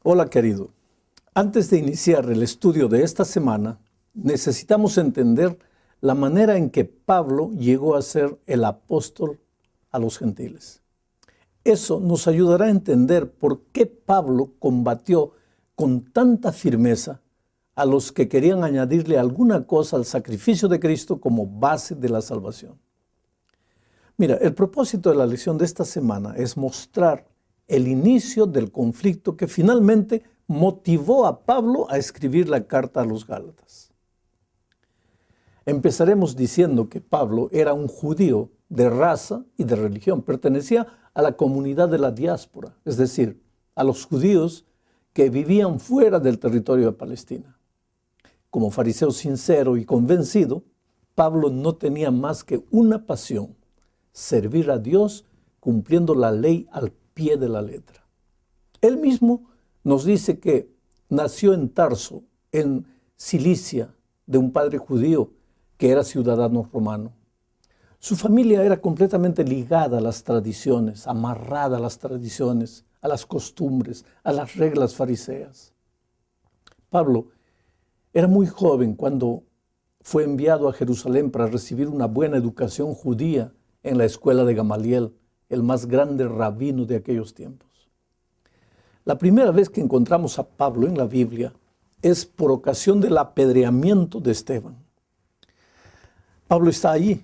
Hola querido, antes de iniciar el estudio de esta semana, necesitamos entender la manera en que Pablo llegó a ser el apóstol a los gentiles. Eso nos ayudará a entender por qué Pablo combatió con tanta firmeza a los que querían añadirle alguna cosa al sacrificio de Cristo como base de la salvación. Mira, el propósito de la lección de esta semana es mostrar el inicio del conflicto que finalmente motivó a Pablo a escribir la carta a los Gálatas. Empezaremos diciendo que Pablo era un judío de raza y de religión. Pertenecía a la comunidad de la diáspora, es decir, a los judíos que vivían fuera del territorio de Palestina. Como fariseo sincero y convencido, Pablo no tenía más que una pasión: servir a Dios cumpliendo la ley al pie de la letra. Él mismo nos dice que nació en Tarso, en Cilicia, de un padre judío que era ciudadano romano. Su familia era completamente ligada a las tradiciones, amarrada a las tradiciones, a las costumbres, a las reglas fariseas. Pablo era muy joven cuando fue enviado a Jerusalén para recibir una buena educación judía en la escuela de Gamaliel, el más grande rabino de aquellos tiempos. La primera vez que encontramos a Pablo en la Biblia es por ocasión del apedreamiento de Esteban. Pablo está allí,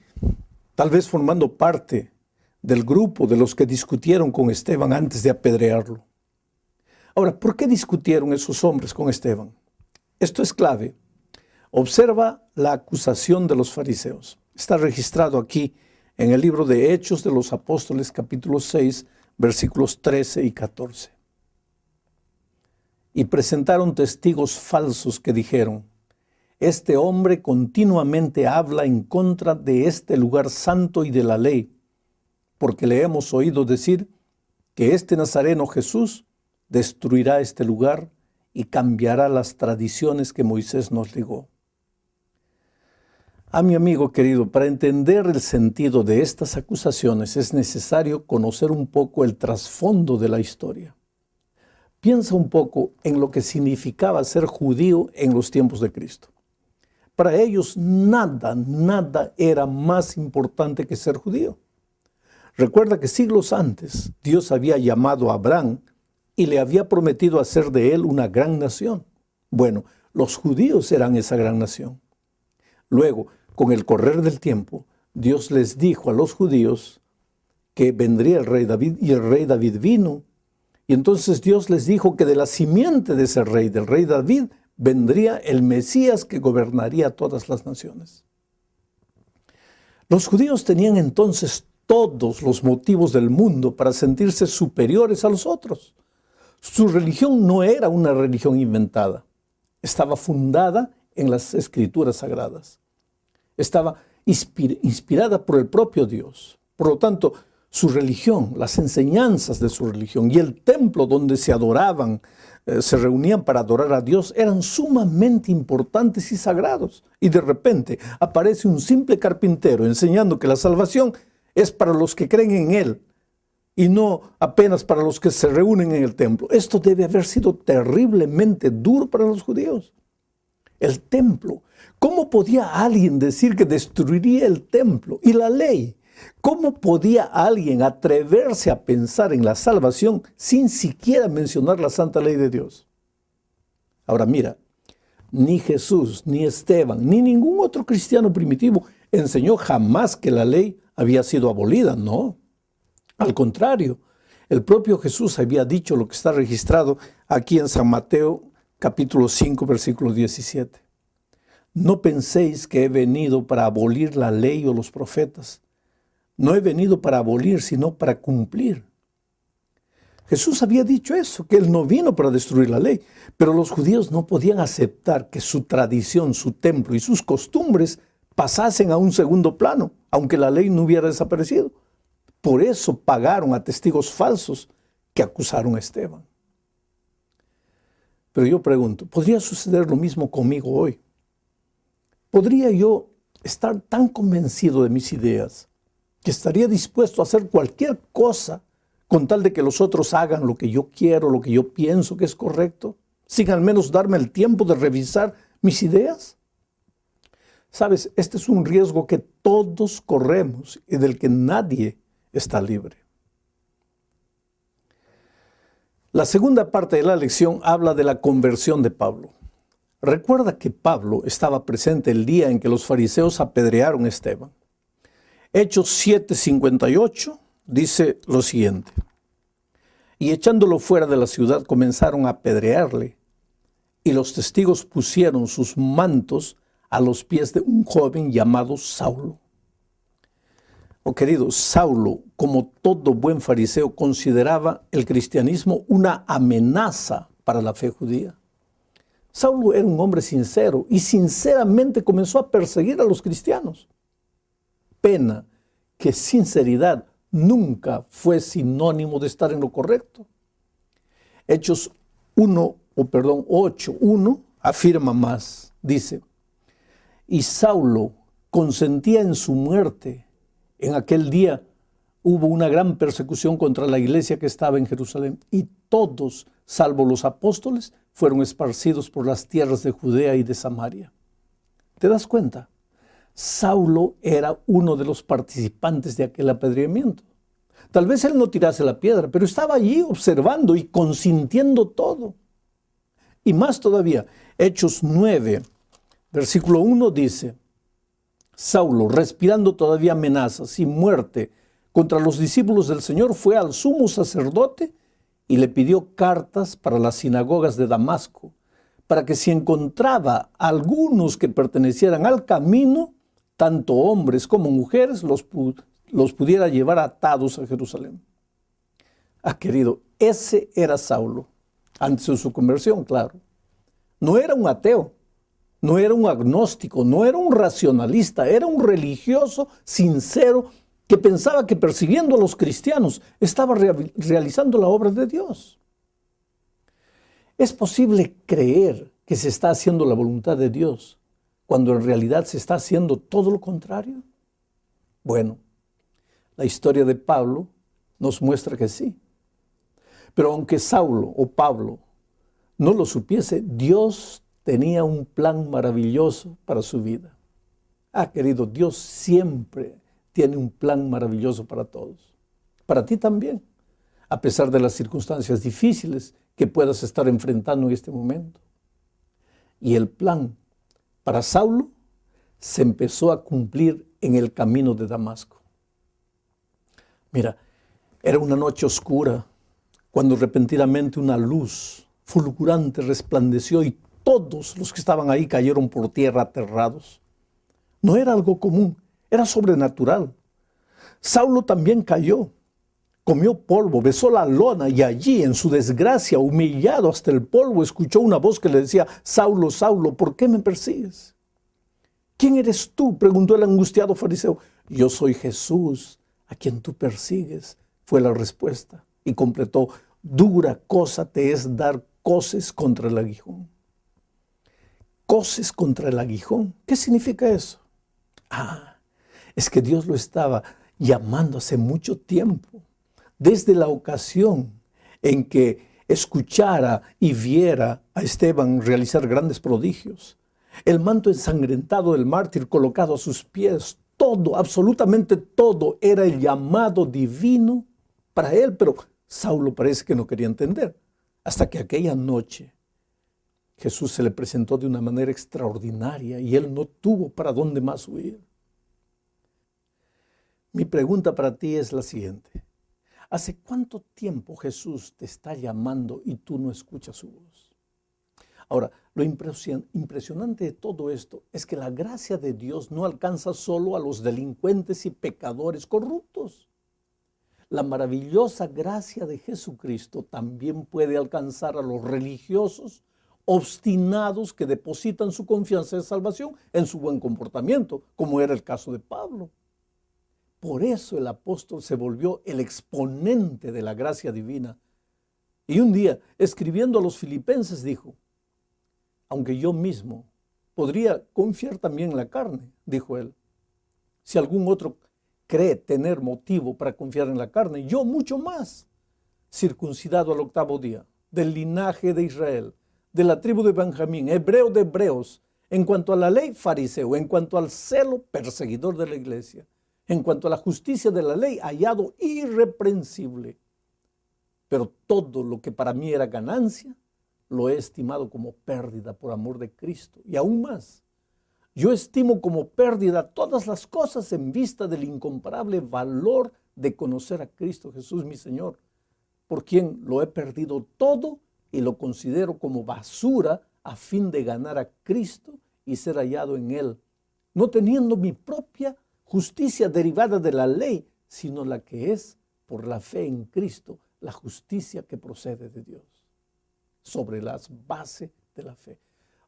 tal vez formando parte del grupo de los que discutieron con Esteban antes de apedrearlo. Ahora, ¿por qué discutieron esos hombres con Esteban? Esto es clave. Observa la acusación de los fariseos. Está registrado aquí en el libro de Hechos de los Apóstoles, capítulo 6, versículos 13 y 14. Y presentaron testigos falsos que dijeron: este hombre continuamente habla en contra de este lugar santo y de la ley, porque le hemos oído decir que este Nazareno Jesús destruirá este lugar y cambiará las tradiciones que Moisés nos legó. A mi amigo querido, para entender el sentido de estas acusaciones es necesario conocer un poco el trasfondo de la historia. Piensa un poco en lo que significaba ser judío en los tiempos de Cristo. Para ellos nada era más importante que ser judío. Recuerda que siglos antes Dios había llamado a Abraham y le había prometido hacer de él una gran nación. Bueno, los judíos eran esa gran nación. Luego, con el correr del tiempo, Dios les dijo a los judíos que vendría el rey David, y el rey David vino. Y entonces Dios les dijo que de la simiente de ese rey, del rey David, vendría el Mesías que gobernaría todas las naciones. Los judíos tenían entonces todos los motivos del mundo para sentirse superiores a los otros. Su religión no era una religión inventada. Estaba fundada en las Escrituras Sagradas. Estaba inspirada por el propio Dios. Por lo tanto, su religión, las enseñanzas de su religión y el templo donde se adoraban, se reunían para adorar a Dios, eran sumamente importantes y sagrados. Y de repente aparece un simple carpintero enseñando que la salvación es para los que creen en Él y no apenas para los que se reúnen en el templo. Esto debe haber sido terriblemente duro para los judíos. El templo. ¿Cómo podía alguien decir que destruiría el templo y la ley? ¿Cómo podía alguien atreverse a pensar en la salvación sin siquiera mencionar la santa ley de Dios? Ahora mira, ni Jesús, ni Esteban, ni ningún otro cristiano primitivo enseñó jamás que la ley había sido abolida, no. Al contrario, el propio Jesús había dicho lo que está registrado aquí en San Mateo, capítulo 5, versículo 17. No penséis que he venido para abolir la ley o los profetas. No he venido para abolir, sino para cumplir. Jesús había dicho eso, que Él no vino para destruir la ley, pero los judíos no podían aceptar que su tradición, su templo y sus costumbres pasasen a un segundo plano, aunque la ley no hubiera desaparecido. Por eso pagaron a testigos falsos que acusaron a Esteban. Pero yo pregunto, ¿podría suceder lo mismo conmigo hoy? ¿Podría yo estar tan convencido de mis ideas que estaría dispuesto a hacer cualquier cosa con tal de que los otros hagan lo que yo quiero, lo que yo pienso que es correcto, sin al menos darme el tiempo de revisar mis ideas? Sabes, este es un riesgo que todos corremos y del que nadie está libre. La segunda parte de la lección habla de la conversión de Pablo. Recuerda que Pablo estaba presente el día en que los fariseos apedrearon a Esteban. Hechos 7:58 dice lo siguiente: y echándolo fuera de la ciudad comenzaron a apedrearle, y los testigos pusieron sus mantos a los pies de un joven llamado Saulo. Oh querido, Saulo, como todo buen fariseo, consideraba el cristianismo una amenaza para la fe judía. Saulo era un hombre sincero y sinceramente comenzó a perseguir a los cristianos. Pena que sinceridad nunca fue sinónimo de estar en lo correcto. Hechos 8:1 afirma más. Dice: y Saulo consentía en su muerte. En aquel día hubo una gran persecución contra la iglesia que estaba en Jerusalén, y todos, salvo los apóstoles, fueron esparcidos por las tierras de Judea y de Samaria. ¿Te das cuenta? Saulo era uno de los participantes de aquel apedreamiento. Tal vez él no tirase la piedra, pero estaba allí observando y consintiendo todo. Y más todavía, Hechos 9, versículo 1 dice: Saulo, respirando todavía amenazas y muerte contra los discípulos del Señor, fue al sumo sacerdote y le pidió cartas para las sinagogas de Damasco, para que si encontraba algunos que pertenecieran al camino, tanto hombres como mujeres, los pudiera llevar atados a Jerusalén. Querido, ese era Saulo, antes de su conversión, claro. No era un ateo, no era un agnóstico, no era un racionalista, era un religioso sincero que pensaba que persiguiendo a los cristianos estaba realizando la obra de Dios. ¿Es posible creer que se está haciendo la voluntad de Dios cuando en realidad se está haciendo todo lo contrario? Bueno, la historia de Pablo nos muestra que sí. Pero aunque Saulo o Pablo no lo supiese, Dios tenía un plan maravilloso para su vida. Querido, Dios siempre tiene un plan maravilloso para todos. Para ti también, a pesar de las circunstancias difíciles que puedas estar enfrentando en este momento. Y el plan para Saulo se empezó a cumplir en el camino de Damasco. Mira, era una noche oscura cuando repentinamente una luz fulgurante resplandeció y todos los que estaban ahí cayeron por tierra aterrados. No era algo común, era sobrenatural. Saulo también cayó, comió polvo, besó la lona y allí, en su desgracia, humillado hasta el polvo, escuchó una voz que le decía: Saulo, Saulo, ¿por qué me persigues? ¿Quién eres tú?, preguntó el angustiado fariseo. Yo soy Jesús, a quien tú persigues, fue la respuesta. Y completó: dura cosa te es dar coces contra el aguijón. Coces contra el aguijón. ¿Qué significa eso? Es que Dios lo estaba llamando hace mucho tiempo, desde la ocasión en que escuchara y viera a Esteban realizar grandes prodigios. El manto ensangrentado del mártir colocado a sus pies, todo, absolutamente todo, era el llamado divino para él, pero Saulo parece que no quería entender, hasta que aquella noche Jesús se le presentó de una manera extraordinaria y él no tuvo para dónde más huir. Mi pregunta para ti es la siguiente: ¿hace cuánto tiempo Jesús te está llamando y tú no escuchas su voz? Ahora, lo impresionante de todo esto es que la gracia de Dios no alcanza solo a los delincuentes y pecadores corruptos. La maravillosa gracia de Jesucristo también puede alcanzar a los religiosos obstinados que depositan su confianza de salvación en su buen comportamiento, como era el caso de Pablo. Por eso el apóstol se volvió el exponente de la gracia divina. Y un día, escribiendo a los filipenses, dijo: aunque yo mismo podría confiar también en la carne, dijo él. Si algún otro cree tener motivo para confiar en la carne, yo mucho más. circuncidado al 8º día, del linaje de Israel, de la tribu de Benjamín, hebreo de hebreos, en cuanto a la ley, fariseo, en cuanto al celo, perseguidor de la iglesia, en cuanto a la justicia de la ley, hallado irreprensible. Pero todo lo que para mí era ganancia, lo he estimado como pérdida por amor de Cristo. Y aún más, yo estimo como pérdida todas las cosas en vista del incomparable valor de conocer a Cristo Jesús, mi Señor, por quien lo he perdido todo y lo considero como basura a fin de ganar a Cristo y ser hallado en Él, no teniendo mi propia justicia derivada de la ley, sino la que es por la fe en Cristo, la justicia que procede de Dios, sobre las bases de la fe.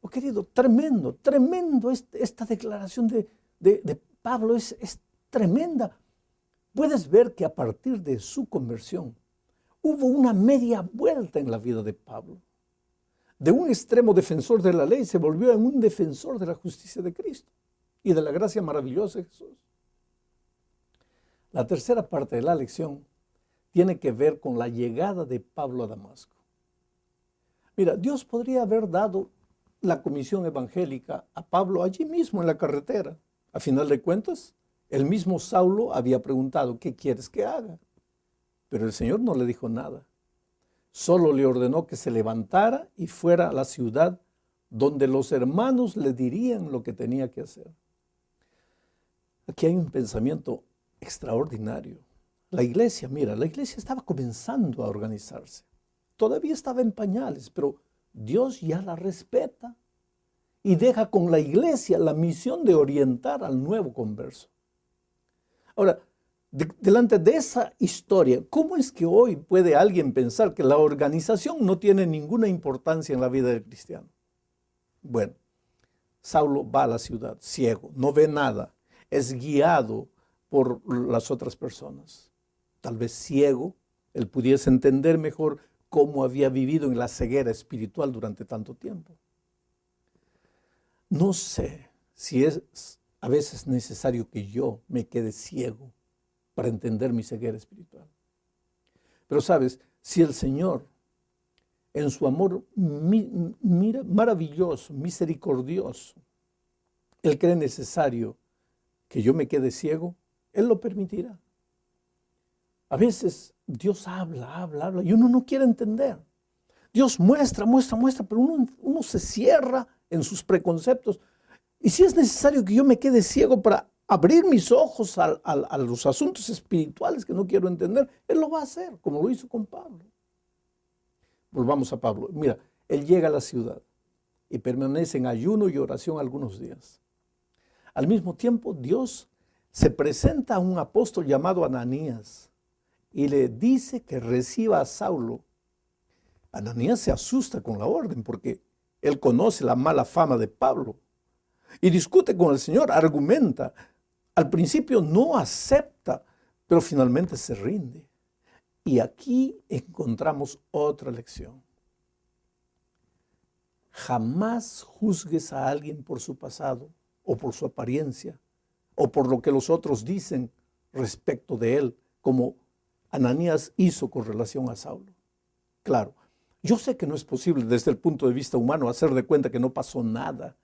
Oh, querido, tremendo, tremendo esta declaración de Pablo, es tremenda. Puedes ver que a partir de su conversión hubo una media vuelta en la vida de Pablo. De un extremo defensor de la ley se volvió en un defensor de la justicia de Cristo y de la gracia maravillosa de Jesús. La tercera parte de la lección tiene que ver con la llegada de Pablo a Damasco. Mira, Dios podría haber dado la comisión evangélica a Pablo allí mismo en la carretera. A final de cuentas, el mismo Saulo había preguntado, ¿qué quieres que haga? Pero el Señor no le dijo nada. Solo le ordenó que se levantara y fuera a la ciudad donde los hermanos le dirían lo que tenía que hacer. Aquí hay un pensamiento extraordinario. La iglesia, mira, la iglesia estaba comenzando a organizarse. Todavía estaba en pañales, pero Dios ya la respeta y deja con la iglesia la misión de orientar al nuevo converso. Ahora, delante de esa historia, ¿cómo es que hoy puede alguien pensar que la organización no tiene ninguna importancia en la vida del cristiano? Bueno, Saulo va a la ciudad ciego, no ve nada, es guiado por las otras personas. Tal vez ciego, él pudiese entender mejor cómo había vivido en la ceguera espiritual durante tanto tiempo. No sé si es a veces necesario que yo me quede ciego para entender mi ceguera espiritual. Pero sabes, si el Señor, en su amor maravilloso, misericordioso, Él cree necesario que yo me quede ciego, Él lo permitirá. A veces Dios habla y uno no quiere entender. Dios muestra, pero uno se cierra en sus preconceptos. Y si es necesario que yo me quede ciego para abrir mis ojos a los asuntos espirituales que no quiero entender, Él lo va a hacer, como lo hizo con Pablo. Volvamos a Pablo. Mira, él llega a la ciudad y permanece en ayuno y oración algunos días. Al mismo tiempo, Dios se presenta a un apóstol llamado Ananías y le dice que reciba a Saulo. Ananías se asusta con la orden porque él conoce la mala fama de Pablo y discute con el Señor, argumenta. Al principio no acepta, pero finalmente se rinde. Y aquí encontramos otra lección. Jamás juzgues a alguien por su pasado o por su apariencia o por lo que los otros dicen respecto de él, como Ananías hizo con relación a Saulo. Claro, yo sé que no es posible desde el punto de vista humano hacer de cuenta que no pasó nada,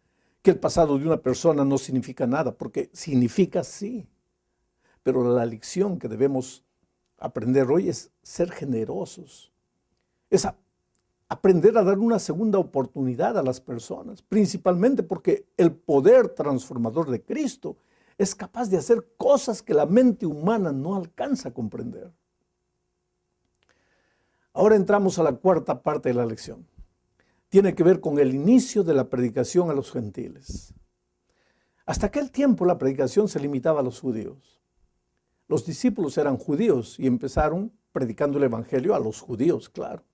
que el pasado de una persona no significa nada, porque significa sí. Pero la lección que debemos aprender hoy es ser generosos, es aprender a dar una segunda oportunidad a las personas, principalmente porque el poder transformador de Cristo es capaz de hacer cosas que la mente humana no alcanza a comprender. Ahora entramos a la cuarta parte de la lección. Tiene que ver con el inicio de la predicación a los gentiles. Hasta aquel tiempo la predicación se limitaba a los judíos. Los discípulos eran judíos y empezaron predicando el evangelio a los judíos, claro.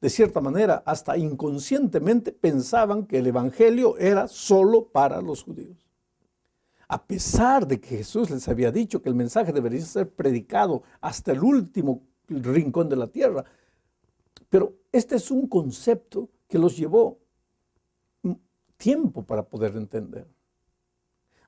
De cierta manera, hasta inconscientemente pensaban que el evangelio era solo para los judíos. A pesar de que Jesús les había dicho que el mensaje debería ser predicado hasta el último rincón de la tierra. Pero este es un concepto que los llevó tiempo para poder entender.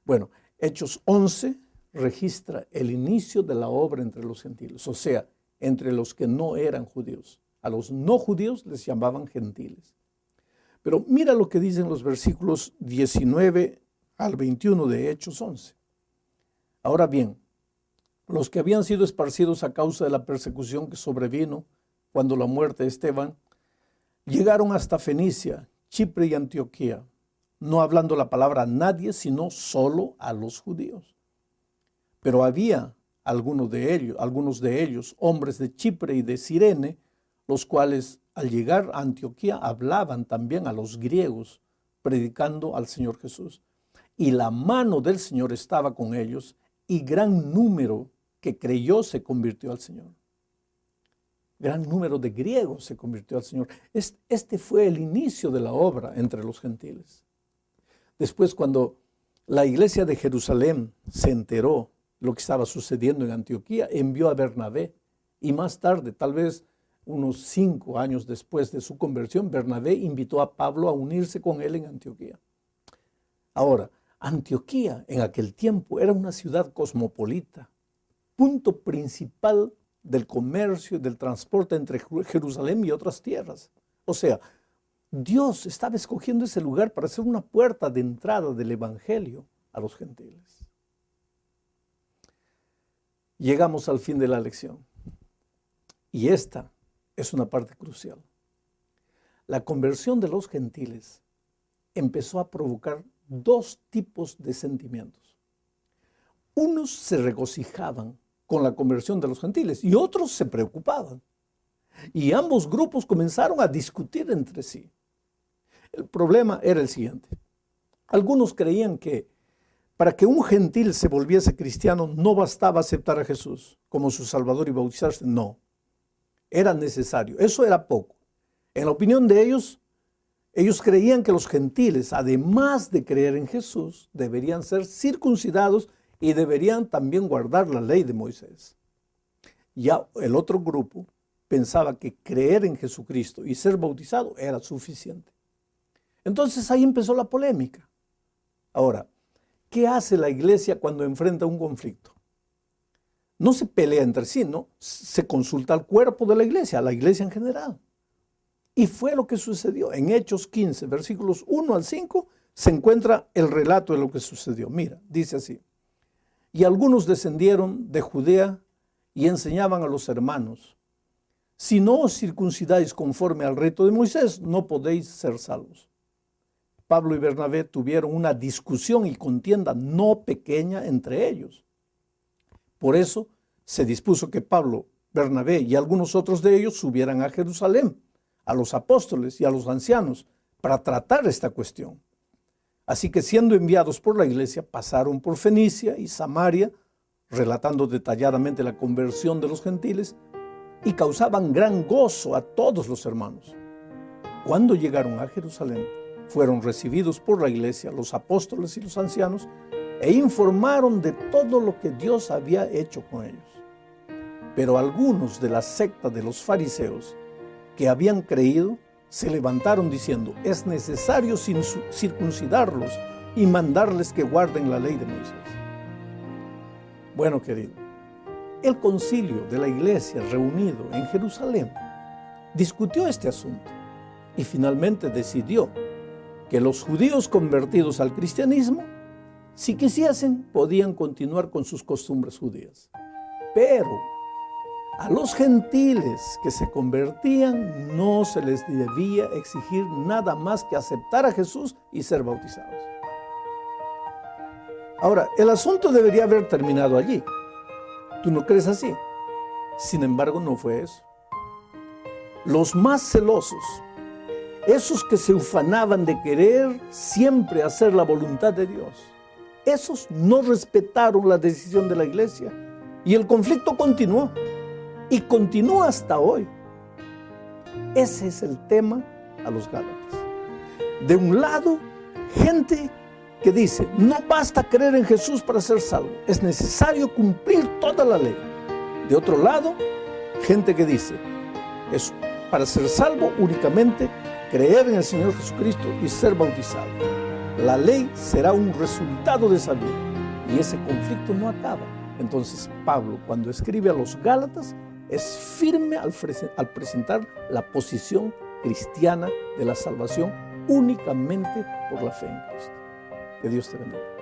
Bueno, Hechos 11 registra el inicio de la obra entre los gentiles, o sea, entre los que no eran judíos. A los no judíos les llamaban gentiles. Pero mira lo que dicen los versículos 19 al 21 de Hechos 11. Ahora bien, los que habían sido esparcidos a causa de la persecución que sobrevino cuando la muerte de Esteban, llegaron hasta Fenicia, Chipre y Antioquía, no hablando la palabra a nadie, sino solo a los judíos. Pero había algunos de ellos, hombres de Chipre y de Cirene, los cuales al llegar a Antioquía hablaban también a los griegos, predicando al Señor Jesús. Y la mano del Señor estaba con ellos, y gran número que creyó se convirtió al Señor. Gran número de griegos se convirtió al Señor. Este fue el inicio de la obra entre los gentiles. Después, cuando la iglesia de Jerusalén se enteró lo que estaba sucediendo en Antioquía, envió a Bernabé. Y más tarde, tal vez unos 5 años después de su conversión, Bernabé invitó a Pablo a unirse con él en Antioquía. Ahora, Antioquía en aquel tiempo era una ciudad cosmopolita, punto principal del comercio y del transporte entre Jerusalén y otras tierras. O sea, Dios estaba escogiendo ese lugar para ser una puerta de entrada del evangelio a los gentiles. Llegamos al fin de la lección. Y esta es una parte crucial. La conversión de los gentiles empezó a provocar 2 tipos de sentimientos. Unos se regocijaban con la conversión de los gentiles y otros se preocupaban. Y ambos grupos comenzaron a discutir entre sí. El problema era el siguiente. Algunos creían que para que un gentil se volviese cristiano no bastaba aceptar a Jesús como su Salvador y bautizarse. No, era necesario. Eso era poco. En la opinión de ellos creían que los gentiles, además de creer en Jesús, deberían ser circuncidados y deberían también guardar la ley de Moisés. Ya el otro grupo pensaba que creer en Jesucristo y ser bautizado era suficiente. Entonces ahí empezó la polémica. Ahora, ¿qué hace la iglesia cuando enfrenta un conflicto? No se pelea entre sí, ¿no? Se consulta al cuerpo de la iglesia en general. Y fue lo que sucedió. En Hechos 15, versículos 1 al 5, se encuentra el relato de lo que sucedió. Mira, dice así. Y algunos descendieron de Judea y enseñaban a los hermanos: si no os circuncidáis conforme al rito de Moisés, no podéis ser salvos. Pablo y Bernabé tuvieron una discusión y contienda no pequeña entre ellos. Por eso se dispuso que Pablo, Bernabé y algunos otros de ellos subieran a Jerusalén, a los apóstoles y a los ancianos, para tratar esta cuestión. Así que, siendo enviados por la iglesia, pasaron por Fenicia y Samaria, relatando detalladamente la conversión de los gentiles, y causaban gran gozo a todos los hermanos. Cuando llegaron a Jerusalén, fueron recibidos por la iglesia, los apóstoles y los ancianos, e informaron de todo lo que Dios había hecho con ellos. Pero algunos de la secta de los fariseos que habían creído se levantaron diciendo: es necesario circuncidarlos y mandarles que guarden la ley de Moisés. Bueno, querido, el concilio de la iglesia reunido en Jerusalén discutió este asunto y finalmente decidió que los judíos convertidos al cristianismo, si quisiesen, podían continuar con sus costumbres judías. Pero a los gentiles que se convertían no se les debía exigir nada más que aceptar a Jesús y ser bautizados. Ahora, el asunto debería haber terminado allí. ¿Tú no crees así? Sin embargo, no fue eso. Los más celosos, esos que se ufanaban de querer siempre hacer la voluntad de Dios, esos no respetaron la decisión de la iglesia y el conflicto continuó y continúa hasta hoy. Ese es el tema a los Gálatas. De un lado, gente que dice: no basta creer en Jesús para ser salvo, es necesario cumplir toda la ley. De otro lado, gente que dice: es para ser salvo únicamente creer en el Señor Jesucristo y ser bautizado. La ley será un resultado de esa vida y ese conflicto no acaba. Entonces Pablo, cuando escribe a los Gálatas, es firme al presentar la posición cristiana de la salvación únicamente por la fe en Cristo. Que Dios te bendiga.